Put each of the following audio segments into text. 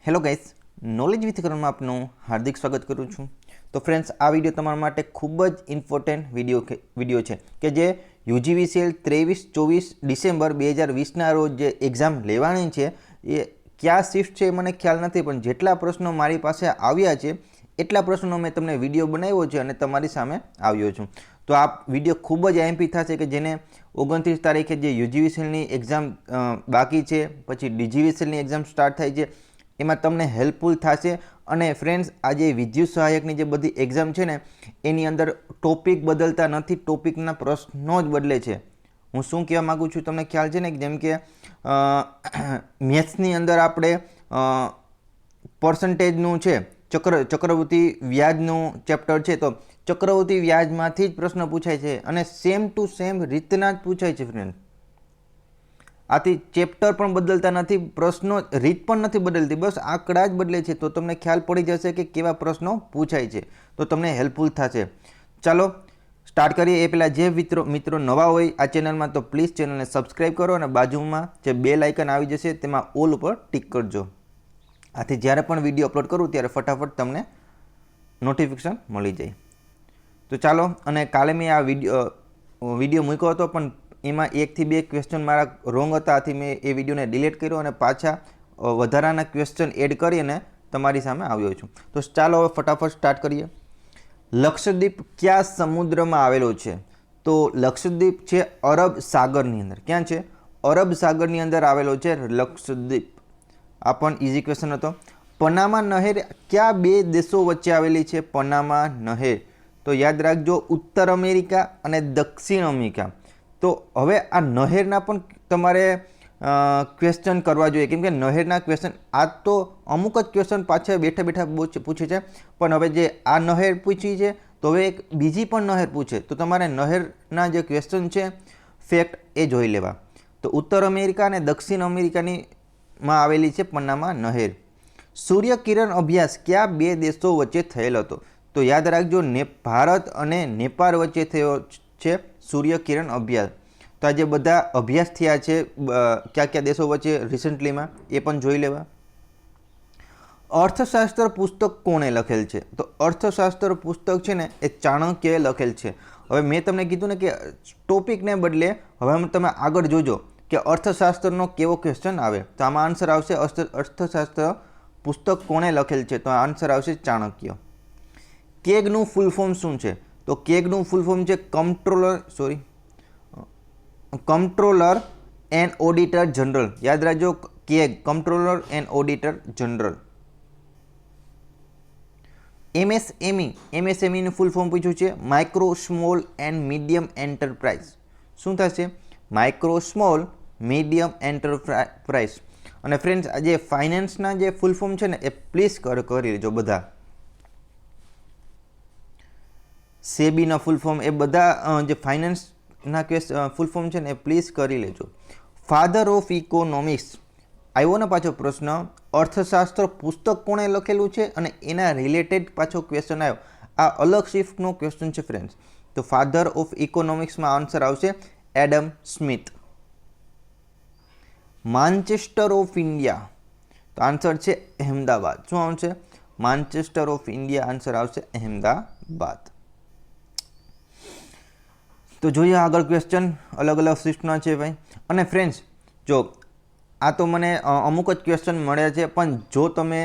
Hello guys, knowledge with કરણમાં આપનું હાર્દિક સ્વાગત કરું છું। તો ફ્રેન્ડ્સ, આ વિડીયો તમારા માટે ખૂબ જ ઇમ્પોર્ટન્ટ વિડીયો છે કે જે યુજીવીસીએલ 23-24 ડિસેમ્બર 2020ના રોજ જે એક્ઝામ લેવાની છે એ કયા શિફ્ટ છે મને ખ્યાલ નથી, પણ જેટલા પ્રશ્નો મારી પાસે આવ્યા છે એટલા પ્રશ્નોનો મેં તમને વિડીયો બનાવ્યો છે અને તમારી સામે આવ્યો છું। તો આ વિડીયો ખૂબ જ આઈએમપી થશે કે જેને 29 તારીખે જે યુજીવીસીએલની એક્ઝામ બાકી છે, પછી ડીજીવીસીએલની એક્ઝામ સ્ટાર્ટ થાય છે, એમાં તમને હેલ્પફુલ થશે। અને ફ્રેન્ડ્સ, આ જે વિદ્યુત સહાયકની જે બધી એક્ઝામ છે ને એની અંદર ટોપિક બદલતા નથી, ટોપિકના પ્રશ્નો જ બદલે છે। હું શું કહેવા માગું છું તમને ખ્યાલ છે ને, જેમ કે મેથ્સની અંદર આપણે પર્સન્ટેજનું છે, ચક્રવૃત્તિ વ્યાજનું ચેપ્ટર છે, તો ચક્રવૃત્તિ વ્યાજમાંથી જ પ્રશ્ન પૂછાય છે અને સેમ ટુ સેમ રીતના જ પૂછાય છે ફ્રેન્ડ। આથી ચેપ્ટર પણ બદલતા નથી, પ્રશ્નો રીત પણ નથી બદલતી, બસ આંકડા જ બદલે છે। તો તમને ખ્યાલ પડી જશે કે કેવા પ્રશ્નો પૂછાય છે, તો તમને હેલ્પફુલ થશે। ચાલો સ્ટાર્ટ કરીએ। એ પહેલાં જે મિત્રો નવા હોય આ ચેનલમાં તો પ્લીઝ ચેનલને સબસ્ક્રાઈબ કરો અને બાજુમાં જે બેલ આઇકન આવી જશે તેમાં ઓલ ઉપર ટિક કરજો, આથી જ્યારે પણ વિડીયો અપલોડ કરું ત્યારે ફટાફટ તમને નોટિફિકેશન મળી જાય। તો ચાલો, અને કાલે મેં આ વિડીયો મૂક્યો હતો પણ એમાં 1 થી 2 ક્વેશ્ચન મારા રોંગ હતા, આથી મેં એ વિડીયોને ડિલીટ કર્યો અને પાછા વધારાના ક્વેશ્ચન એડ કરીને તમારી સામે આવ્યો છું। તો ચાલો હવે ફટાફટ સ્ટાર્ટ કરીએ। લક્ષદ્વીપ કયા સમુદ્રમાં આવેલો છે? તો લક્ષદ્વીપ છે અરબ સાગરની અંદર। ક્યાં છે? અરબ સાગરની અંદર આવેલો છે લક્ષદ્વીપ। આ પણ ઇઝી ક્વેશ્ચન હતો। પનામા નહેર કયા 2 દેશો વચ્ચે આવેલી છે? પનામા નહેર તો યાદ રાખજો, ઉત્તર અમેરિકા અને દક્ષિણ અમેરિકા। તો હવે આ નહેરના પણ તમારે ક્વેશ્ચન કરવા જોઈએ, કેમ કે નહેરના ક્વેશ્ચન આ તો અમુક જ ક્વેશ્ચન પાછળ બેઠા બેઠા પૂછે છે, પણ હવે જે આ નહેર પૂછી છે તો હવે એક બીજી પણ નહેર પૂછે, તો તમારે નહેરના જે ક્વેશ્ચન છે ફેક્ટ એ જોઈ લેવા। તો ઉત્તર અમેરિકા અને દક્ષિણ અમેરિકામાં આવેલી છે પનામા નહેર। સૂર્યકિરણ અભ્યાસ કયા 2 દેશો વચ્ચે થયેલ હતો? તો યાદ રાખજો, ભારત અને નેપાળ વચ્ચે થયો છે સૂર્યકિરણ અભ્યાસ। તો આ જે બધા અભ્યાસ થયા છે કયા કયા દેશો વચ્ચે રિસન્ટલીમાં એ પણ જોઈ લેવા। અર્થશાસ્ત્ર પુસ્તક કોણે લખેલ છે? તો અર્થશાસ્ત્ર પુસ્તક છે ને એ ચાણક્યએ લખેલ છે। હવે મેં તમને કીધું ને કે ટોપિકને બદલે હવે તમે આગળ જોજો કે અર્થશાસ્ત્રનો કેવો ક્વેશ્ચન આવે, તો આમાં આન્સર આવશે અર્થશાસ્ત્ર પુસ્તક કોણે લખેલ છે? તો આન્સર આવશે ચાણક્ય। કેગનું ફૂલ ફોર્મ શું છે? તો કેગનું ફૂલ ફોર્મ છે કમ્પ્ટ્રોલર એન્ડ ઓડિટર જનરલ। યાદ રાખજો, CAG comptroller and auditor general. એમએસએમઈનું ફૂલ ફોર્મ પૂછ્યું છે micro small and medium enterprise. શું થશે? Micro small medium enterprise. અને ફ્રેન્ડ્સ, આ જે ફાઇનાન્સના જે ફૂલ ફોર્મ છે ને એ પ્લીઝ કરી લેજો બધા। સેબીના ફૂલ ફોર્મ એ બધા જે ફાઇનાન્સના ફૂલ ફોર્મ છે ને એ પ્લીઝ કરી લેજો। ફાધર ઓફ ઇકોનોમિક્સ આવ્યો ને પાછો પ્રશ્ન, અર્થશાસ્ત્ર પુસ્તક કોણે લખેલું છે અને એના રિલેટેડ પાછો ક્વેશ્ચન આવ્યો। આ અલગ શિફ્ટનો ક્વેશ્ચન છે ફ્રેન્ડ્સ। તો ફાધર ઓફ ઇકોનોમિક્સમાં આન્સર આવશે Adam Smith. Manchester of India તો આન્સર છે અહેમદાબાદ। શું આવશે? માન્ચેસ્ટર ઓફ ઇન્ડિયા આન્સર આવશે અહેમદાબાદ। તો જોઈએ આગળ ક્વેશ્ચન અલગ અલગ શિફ્ટના છે ભાઈ। અને ફ્રેન્ડ્સ, જો આ તો મને અમુક જ ક્વેશ્ચન મળ્યા છે, પણ જો તમે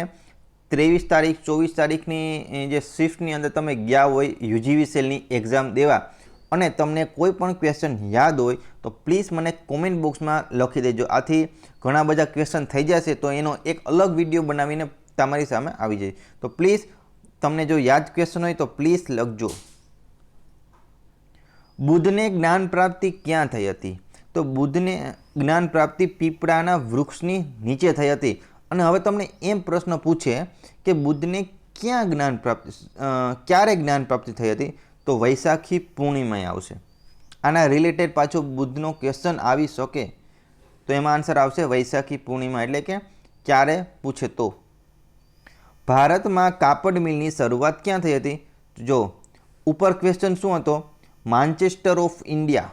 23 તારીખ 24 તારીખની જે શિફ્ટની અંદર તમે ગયા હોય યુજીવીસીએલની એક્ઝામ દેવા અને તમને કોઈ પણ ક્વેશ્ચન યાદ હોય તો પ્લીઝ મને કોમેન્ટ બોક્સમાં લખી દેજો, આથી ઘણા બધા ક્વેશ્ચન થઈ જશે તો એનો એક અલગ વિડીયો બનાવીને તમારી સામે આવી જાય। તો પ્લીઝ તમને જો યાદ ક્વેશ્ચન હોય તો પ્લીઝ લખજો। બુદ્ધને જ્ઞાન પ્રાપ્તિ ક્યાં થઈ હતી? તો બુદ્ધને જ્ઞાન પ્રાપ્તિ પીપળાના વૃક્ષની નીચે થઈ હતી। અને હવે તમને એમ પ્રશ્ન પૂછે કે બુદ્ધને ક્યારે જ્ઞાન પ્રાપ્તિ થઈ હતી? તો વૈશાખી પૂર્ણિમાએ આવશે। આના રિલેટેડ પાછો બુદ્ધનો ક્વેશ્ચન આવી શકે, તો એમાં આન્સર આવશે વૈશાખી પૂર્ણિમા, એટલે કે ક્યારે પૂછે તો। ભારતમાં કાપડ મિલની શરૂઆત ક્યાં થઈ હતી? જો ઉપર ક્વેશ્ચન શું હતો? માન્ચેસ્ટર ઓફ ઇન્ડિયા,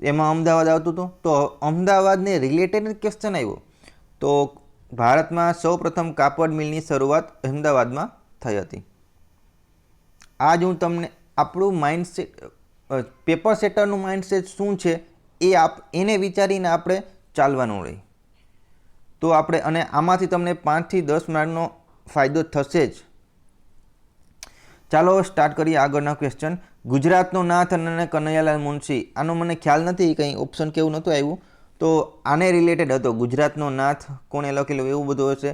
એમાં અમદાવાદ આવતું હતું, તો અમદાવાદને રિલેટેડ ક્વેશ્ચન આવ્યો। તો ભારતમાં સૌપ્રથમ કાપડ મિલની શરૂઆત અહેમદાબાદમાં થઈ હતી. આજ હું તમને આપણું માઇન્ડસેટ, પેપર સેટરનું માઇન્ડસેટ શું છે એને વિચારીને આપણે ચાલવાનું રહે તો આપણે, અને આમાંથી તમને 5 થી 10 માર્કનો ફાયદો થશે જ. ચાલો સ્ટાર્ટ કરીએ આગળના ક્વેશ્ચન. ગુજરાતનો નાથ અને કનૈયાલાલ મુનશી, આનો મને ખ્યાલ નથી, કંઈ ઓપ્શન કેવું નહોતું આવ્યું, તો આને રિલેટેડ હતો. ગુજરાતનો નાથ કોણે લખેલું એવું બધું હશે,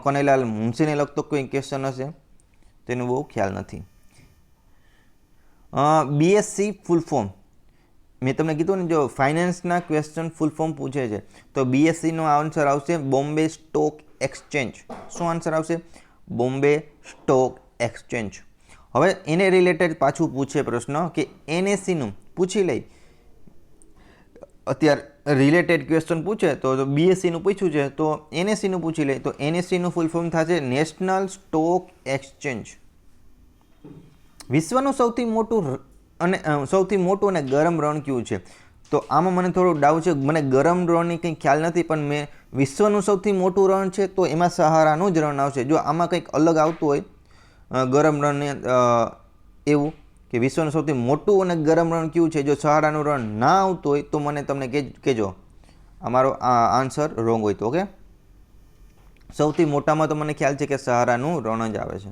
કનૈયાલાલ મુનશીને લગતો કોઈ ક્વેશ્ચન હશે, તેનું બહુ ખ્યાલ નથી. બીએસસી ફૂલ ફોર્મ મેં તમને કીધું ને, જો ફાઇનાન્સના ક્વેશ્ચન ફૂલ ફોર્મ પૂછે છે તો બીએસસીનો આન્સર આવશે બોમ્બે સ્ટોક એક્સચેન્જ. શું આન્સર આવશે? Bombay stock exchange. હવે એને રિલેટેડ પાછું પૂછે પ્રશ્ન કે એનએસસીનું પૂછી લઈ, અત્યારે રિલેટેડ ક્વેશ્ચન પૂછે તો બીએસસીનું પૂછ્યું છે તો એનએસસીનું પૂછી લે, તો એનએસસીનું ફૂલ ફોર્મ થશે નેશનલ સ્ટોક એક્સચેન્જ. વિશ્વનું સૌથી મોટું અને ગરમ રણ કયું છે? તો આમાં મને થોડો ડાઉટ છે, મને ગરમ રણની કંઈ ખ્યાલ નથી, પણ મેં વિશ્વનું સૌથી મોટું રણ છે તો એમાં સહારાનું જ રણ આવશે. જો આમાં કંઈક અલગ આવતું હોય ગરમ રણને એવું કે વિશ્વનું સૌથી મોટું અને ગરમ રણ કયું છે, જો સહારાનું રણ ના આવતું હોય તો મને તમને કહેજો, અમારો આન્સર રોંગ હોય તો. ઓકે, સૌથી મોટામાં તો મને ખ્યાલ છે કે સહારાનું રણ જ આવે છે.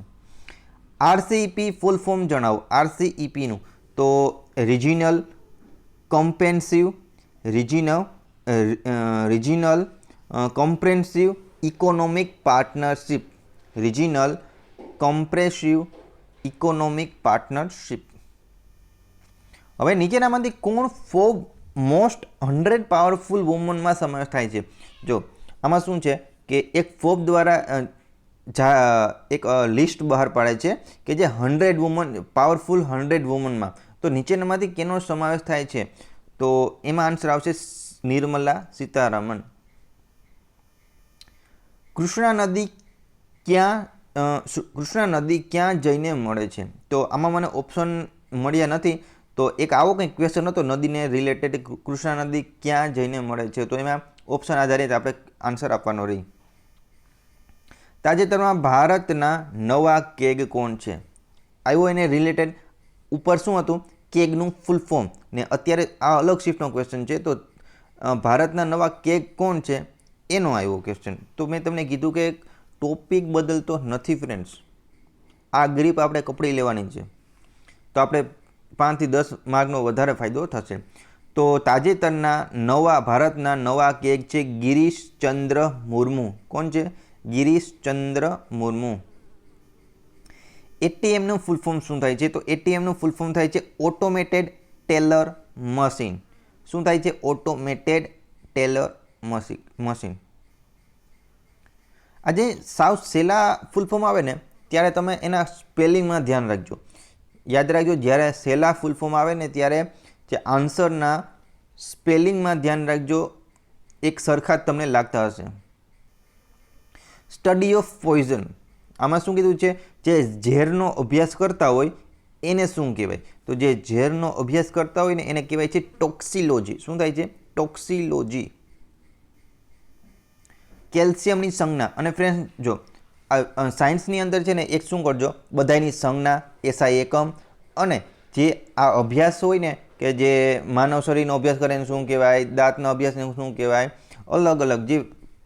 આરસીઈપી ફૂલ ફોર્મ જણાવો. આરસીઈપીનું તો regional comprehensive regional comprehensive economic partnership. Regional comprehensive economic partnership. હવે નીચેનામાંથી કોણ ફોર્બ મોસ્ટ 100 પાવરફુલ વુમનમાં સમાવેશ થાય છે? જો આમાં શું છે કે એક ફોર્બ દ્વારા એક લિસ્ટ બહાર પાડે છે કે જે 100 વુમન, પાવરફુલ 100 વુમનમાં, તો નીચેનામાંથી કેનો સમાવેશ થાય છે? તો એમાં આન્સર આવશે નિર્મલા સીતારામન. કૃષ્ણા નદી ક્યાં જઈને મળે છે? તો આમાં મને ઓપ્શન મળ્યા નથી, તો એક આવો કંઈક ક્વેશ્ચન હતો નદીને રિલેટેડ, કૃષ્ણા નદી ક્યાં જઈને મળે છે, તો એમાં ઓપ્શન આધારિત આપણે આન્સર આપવાનો રહી. તાજેતરમાં ભારતના નવા કેગ કોણ છે? આવ્યો એને રિલેટેડ. ઉપર શું હતું? કેગનું ફૂલ ફોર્મ, ને અત્યારે આ અલગ શિફ્ટનો ક્વેશ્ચન છે, તો ભારતના નવા કેગ કોણ છે એનો આવ્યો ક્વેશ્ચન. તો મેં તમને કીધું કે ટોપિક બદલતો નથી ફ્રેન્ડ્સ, આ ગ્રીપ આપણે કપડી લેવાની છે, તો આપણે 5 થી 10 માર્કનો વધારે ફાયદો થશે. તો તાજેતરના ભારતના નવા કેગ છે ગિરીશચંદ્ર મુર્મુ. કોણ છે? ગિરીશચંદ્ર મુર્મુ. એટીએમનું ફૂલ ફોર્મ શું થાય છે? તો એટીએમનું ફૂલ ફોર્મ થાય છે ઓટોમેટેડ ટેલર મશીન. શું થાય છે? Automated teller machine. આજે સાવ સહેલા ફૂલ ફોર્મ આવે ને ત્યારે તમે એના સ્પેલિંગમાં ધ્યાન રાખજો. યાદ રાખજો, જ્યારે સહેલા ફૂલ ફોર્મ આવે ને ત્યારે જે આન્સરના સ્પેલિંગમાં ધ્યાન રાખજો, એક સરખા જ તમને લાગતા હશે. સ્ટડી ઓફ પોઈઝન, આમાં શું કીધું છે? જે ઝેરનો અભ્યાસ કરતા હોય એને શું કહેવાય? તો જે ઝેરનો અભ્યાસ કરતા હોય ને એને કહેવાય છે ટોક્સિલોજી. શું થાય છે? ટોક્સિલોજી. કેલ્શિયમની સંજ્ઞા, અને ફ્રેન્ડ જો સાયન્સની અંદર છે ને એક શું કરજો, બધાની સંજ્ઞા, એસઆઈ એકમ, અને જે આ અભ્યાસ હોય ને કે જે માનવ શરીરનો અભ્યાસ કરે એને શું કહેવાય, દાંતના અભ્યાસને શું કહેવાય, અલગ અલગ જે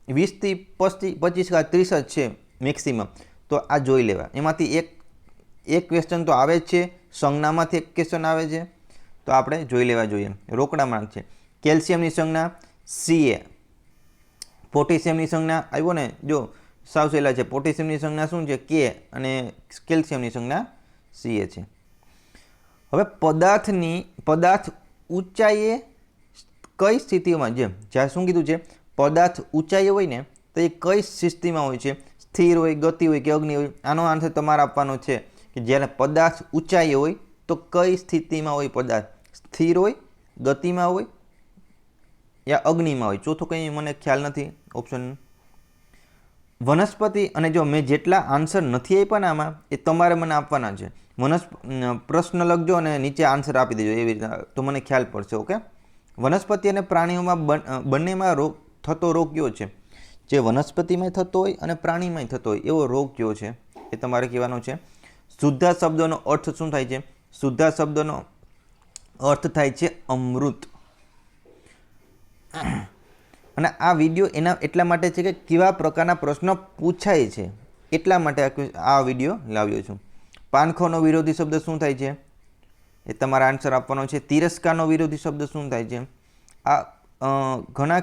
20 થી 25 કે 30 જ છે મેક્સિમમ, તો આ જોઈ લેવા. એમાંથી એક ક્વેશ્ચન તો આવે જ છે, સંજ્ઞામાંથી એક ક્વેશ્ચન આવે છે, તો આપણે જોઈ લેવા જોઈએ. રોકડા માર્ક છે. કેલ્શિયમની સંજ્ઞા Ca, પોટેશિયમની સંજ્ઞા આવ્યો ને, જો સાવ સહેલા છે. પોટેશિયમની સંજ્ઞા શું છે? K, અને કેલ્શિયમની સંજ્ઞા Ca છે. હવે પદાર્થ ઊંચાઈએ કઈ સ્થિતિમાં, જ્યાં શું કીધું છે? પદાર્થ ઊંચાઈએ હોય ને તો એ કઈ સ્થિતિમાં હોય છે? સ્થિર હોય, ગતિ હોય કે અગ્નિ હોય? આનો આન્સર તમારે આપવાનો છે કે જ્યારે પદાર્થ ઊંચાઈએ હોય તો કઈ સ્થિતિમાં હોય પદાર્થ? સ્થિર હોય, ગતિમાં હોય યા અગ્નિમાં હોય? ચોથું કંઈ મને ખ્યાલ નથી ઓપ્શન. વનસ્પતિ, અને જો મેં જેટલા આન્સર નથી આપ્યા ને આમાં એ તમારે મને આપવાના છે. પ્રશ્ન લખજો અને નીચે આન્સર આપી દેજો, એવી રીતે તો મને ખ્યાલ પડશે. ઓકે, વનસ્પતિ અને પ્રાણીઓમાં બંનેમાં થતો રોગ કયો છે? જે વનસ્પતિમાં થતો હોય અને પ્રાણીમાં થતો હોય એવો રોગ કયો છે એ તમારે કહેવાનો છે. શુદ્ધા શબ્દનો અર્થ શું થાય છે? શુદ્ધા શબ્દનો અર્થ થાય છે અમૃત. અને આ વિડીયો એના એટલા માટે છે કે કેવા પ્રકારના પ્રશ્નો પૂછાય છે એટલા માટે આ વિડીયો લાવ્યો છું. પાનખોનો વિરોધી શબ્દ શું થાય છે એ તમારા આન્સર આપવાનો છે. તિરસ્કારનો વિરોધી શબ્દ શું થાય છે? આ ઘણા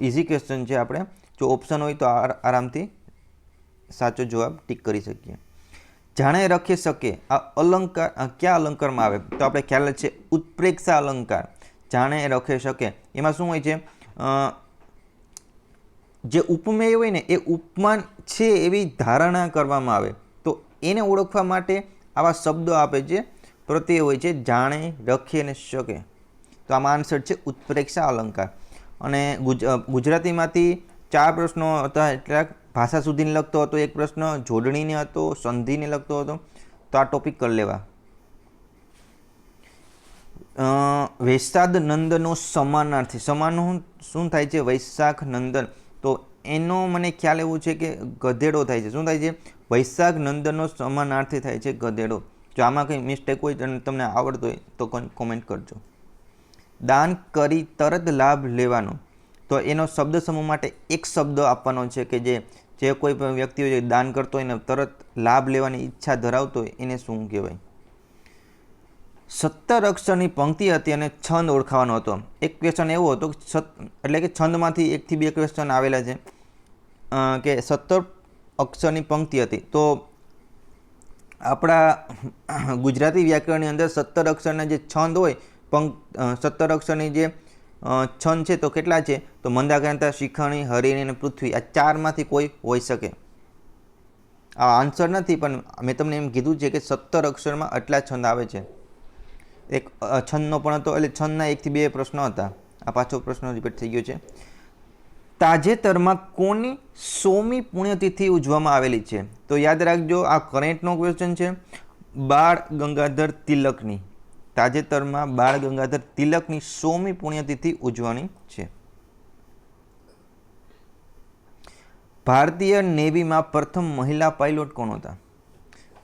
ઇઝી ક્વેશ્ચન છે. આપણે જો ઓપ્શન હોય તો આરામથી સાચો જવાબ ટીક કરી શકીએ. જાણે રખી શકે આ અલંકાર કયા અલંકારમાં આવે? તો આપણે ખ્યાલ જ છે ઉત્પ્રેક્ષા અલંકાર. જાણે રખી શકે એમાં શું હોય છે? જે ઉપમેય હોય ને એ ઉપમાન છે એવી ધારણા કરવામાં આવે તો એને ઓળખવા માટે આવા શબ્દો આપે છે, પ્રત્યય હોય છે જાણે, રખે અને શકે. તો આમાં આન્સર છે ઉત્પ્રેક્ષા અલંકાર. અને ગુજરાતીમાંથી 4 પ્રશ્નો હતા. એટલે ભાષા સુધીને લગતો હતો એક પ્રશ્ન, જોડણીને હતો, સંધિને લગતો હતો. તો આ ટોપિક કરી લેવા. વૈશાખ નંદનો સમાનાર્થી. સમાન શું થાય છે? વૈશાખ નંદન. તો એનો મને ખ્યાલ એવું છે કે ગધેડો થાય છે. શું થાય છે? વૈશાખ નંદનનો સમાનાર્થી થાય છે ગધેડો. જો આમાં કંઈ મિસ્ટેક હોય અને તમને આવડતો હોય તો કોમેન્ટ કરજો. દાન કરી તરત લાભ લેવાનો. તો એનો શબ્દ સમૂહ માટે એક શબ્દ આપવાનો છે કે જે કોઈ પણ વ્યક્તિ હોય દાન કરતો હોય ને તરત લાભ લેવાની ઈચ્છા ધરાવતો હોય એને શું કહેવાય? 17 અક્ષરની પંક્તિ હતી અને છંદ ઓળખાવાનો હતો. એક ક્વેશ્ચન એવો હતો એટલે કે છંદમાંથી 1 થી 2 ક્વેશ્ચન આવેલા છે કે 17 અક્ષરની પંક્તિ હતી. તો આપણા ગુજરાતી વ્યાકરણની અંદર 17 અક્ષરના જે છંદ હોય 17 અક્ષરની જે છંદ છે તો કેટલા છે? તો મંદાક્રાંતા, શિખરણી, હરિણી અને પૃથ્વી. આ 4માંથી કોઈ હોઈ શકે. આ આન્સર નથી પણ મેં તમને એમ કીધું છે કે 17 અક્ષરમાં આટલા છંદ આવે છે. એક છંદનો પણ હતો એટલે છંદના 1 થી 2 પ્રશ્નો હતા. આ પાછો પ્રશ્ન રિપીટ થઈ ગયો છે. તાજેતરમાં કોની 100મી પુણ્યતિથિ ઉજવવામાં આવેલી છે? તો યાદ રાખજો આ કરંટનો ક્વેશ્ચન છે. બાળ ગંગાધર તિલકની. તાજેતરમાં બાળ ગંગાધર તિલકની 100મી પુણ્યતિથિ ઉજવણી છે. ભારતીય નેવીમાં પ્રથમ મહિલા પાયલોટ કોણ હતા?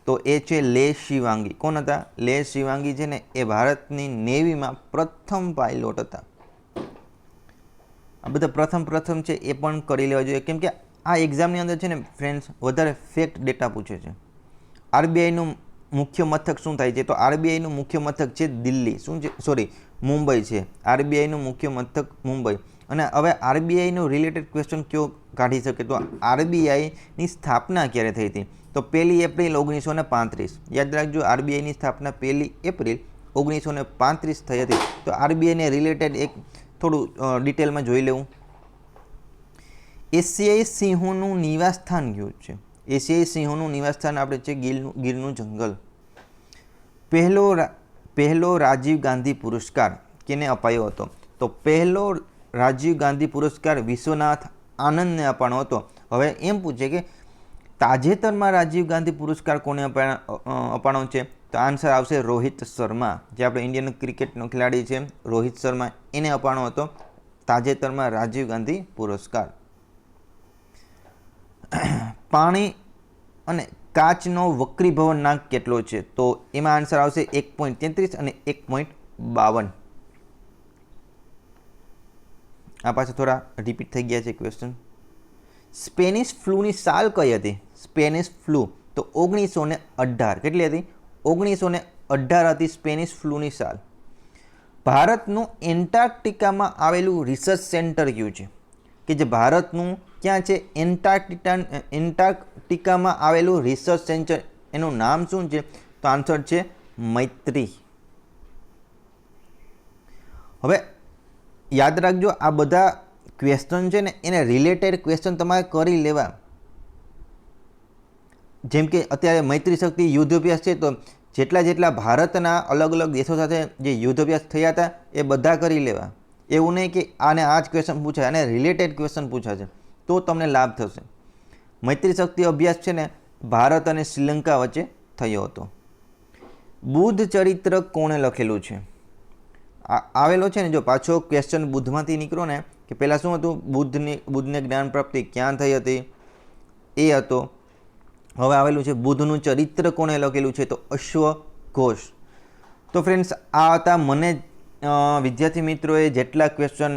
તો એ છે લે શિવાંગી. કોણ હતા? લે શિવાંગી છે ને એ ભારતની નેવીમાં પ્રથમ પાયલોટ હતા. આ બધા પ્રથમ છે એ પણ કરી લેવા જોઈએ કેમ કે આ એક્ઝામની અંદર છે ને ફ્રેન્ડ્સ વધારે ફેક્ટ ડેટા પૂછે છે. આરબીઆઈનું મુખ્ય મથક શું થાય છે? તો આરબીઆઈનું મુખ્ય મથક છે દિલ્હી. શું છે? સોરી, મુંબઈ છે. આરબીઆઈનું મુખ્ય મથક મુંબઈ. અને હવે આરબીઆઈનો રિલેટેડ ક્વેશ્ચન કયો કાઢી શકે? તો આરબીઆઈની સ્થાપના ક્યારે થઈ હતી? તો 1 એપ્રિલ 1935. યાદ રાખજો આરબીઆઈની સ્થાપના 1 એપ્રિલ 1935 થઈ હતી. તો આરબીઆઈને રિલેટેડ એક થોડું ડિટેલમાં જોઈ લેવું. એશિયાઈ સિંહોનું નિવાસસ્થાન કયું છે? એશિયાઈ સિંહોનું નિવાસસ્થાન આપણે છે ગીરનું જંગલ. પહેલો રાજીવ ગાંધી પુરસ્કાર કેને અપાયો હતો? તો પહેલો રાજીવ ગાંધી પુરસ્કાર વિશ્વનાથ આનંદને અપાયો હતો. હવે એમ પૂછે કે તાજેતરમાં રાજીવ ગાંધી પુરસ્કાર કોને અપાણો છે? તો આન્સર આવશે રોહિત શર્મા. જે આપણે ઇન્ડિયન ક્રિકેટનો ખેલાડી છે રોહિત શર્મા, એને અપાણો હતો તાજેતરમાં રાજીવ ગાંધી પુરસ્કાર. પાણી અને કાચનો વક્રીભવન નાક કેટલો છે? તો એમાં આન્સર આવશે 1.33 અને 1.52. આ પાછા થોડા રિપીટ થઈ ગયા છે ક્વેશ્ચન. સ્પેનિશ ફ્લૂની સાલ કઈ હતી? સ્પેનિશ ફ્લૂ તો 1918. કેટલી હતી? 1918 હતી સ્પેનિશ ફ્લૂની સાલ. ભારતનું એન્ટાર્કટિકામાં આવેલું રિસર્ચ સેન્ટર કયું છે? કે જે ભારતનું ક્યાં છે? એન્ટાર્કટિકામાં આવેલું રિસર્ચ સેન્ટર, એનું નામ શું છે? તો આન્સર છે મૈત્રી. હવે યાદ રાખજો આ બધા ક્વેશ્ચન છે ને એને રિલેટેડ ક્વેશ્ચન તમારે કરી લેવા. જેમ કે અત્યારે મૈત્રી શક્તિ યુદ્ધ અભ્યાસ છે તો જેટલા ભારતના અલગ અલગ દેશો સાથે જે યુદ્ધ અભ્યાસ થયા હતા એ બધા કરી લેવા. એવું નહીં કે આને આ જ ક્વેશ્ચન પૂછાય, આને રિલેટેડ ક્વેશ્ચન પૂછાશે તો તમને લાભ થશે. મૈત્રી શક્તિ અભ્યાસ છે ને ભારત અને શ્રીલંકા વચ્ચે થયો હતો. બુદ્ધ ચરિત્ર કોણે લખેલું છે? આવેલો છે ને જો પાછો ક્વેશ્ચન બુદ્ધમાંથી નીકળો ને કે પહેલાં શું હતું, બુદ્ધને જ્ઞાન પ્રાપ્તિ ક્યાં થઈ હતી એ હતો. હવે આવેલું છે બુદ્ધનું ચરિત્ર કોણે લખેલું છે, તો અશ્વઘોષ. તો ફ્રેન્ડ્સ આ હતા મને વિદ્યાર્થી મિત્રોએ જેટલા ક્વેશ્ચન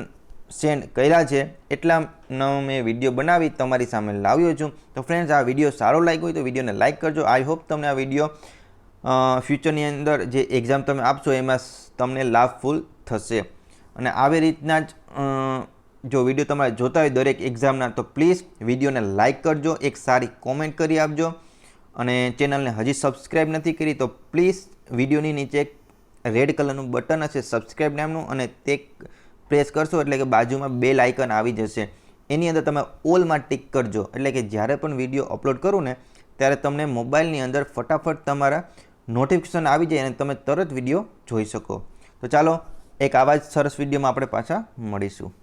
સેન્ડ કર્યા છે એટલાનો મેં વિડીયો બનાવી તમારી સામે લાવ્યો છું. તો ફ્રેન્ડ્સ આ વિડીયો સારો લાગ્યો હોય તો વિડીયોને લાઇક કરજો. આઈ હોપ તમને આ વિડીયો ફ્યુચરની અંદર જે એક્ઝામ તમે આપશો એમાં તમને લાભફુલ થશે. અને આવી રીતના જ જો વિડીયો તમારે જોતા હોય દરેક એક્ઝામના તો પ્લીઝ વિડીયોને લાઇક કરજો, એક સારી કોમેન્ટ કરી આપજો. અને ચેનલને હજી સબસ્ક્રાઈબ નથી કરી તો પ્લીઝ વિડીયોની નીચે એક રેડ કલરનું બટન હશે સબસ્ક્રાઈબ નામનું, અને તે પ્રેસ કરશો એટલે કે બાજુમાં બેલ આઇકન આવી જશે. એની અંદર તમે ઓલમાં ટિક કરજો, એટલે કે જ્યારે પણ વિડીયો અપલોડ કરું ને ત્યારે તમને મોબાઈલની અંદર ફટાફટ તમારા નોટિફિકેશન આવી જાય અને તમે તરત વિડીયો જોઈ શકો. તો ચાલો એક આવા જ સરસ વિડીયોમાં આપણે પાછા મળીશું.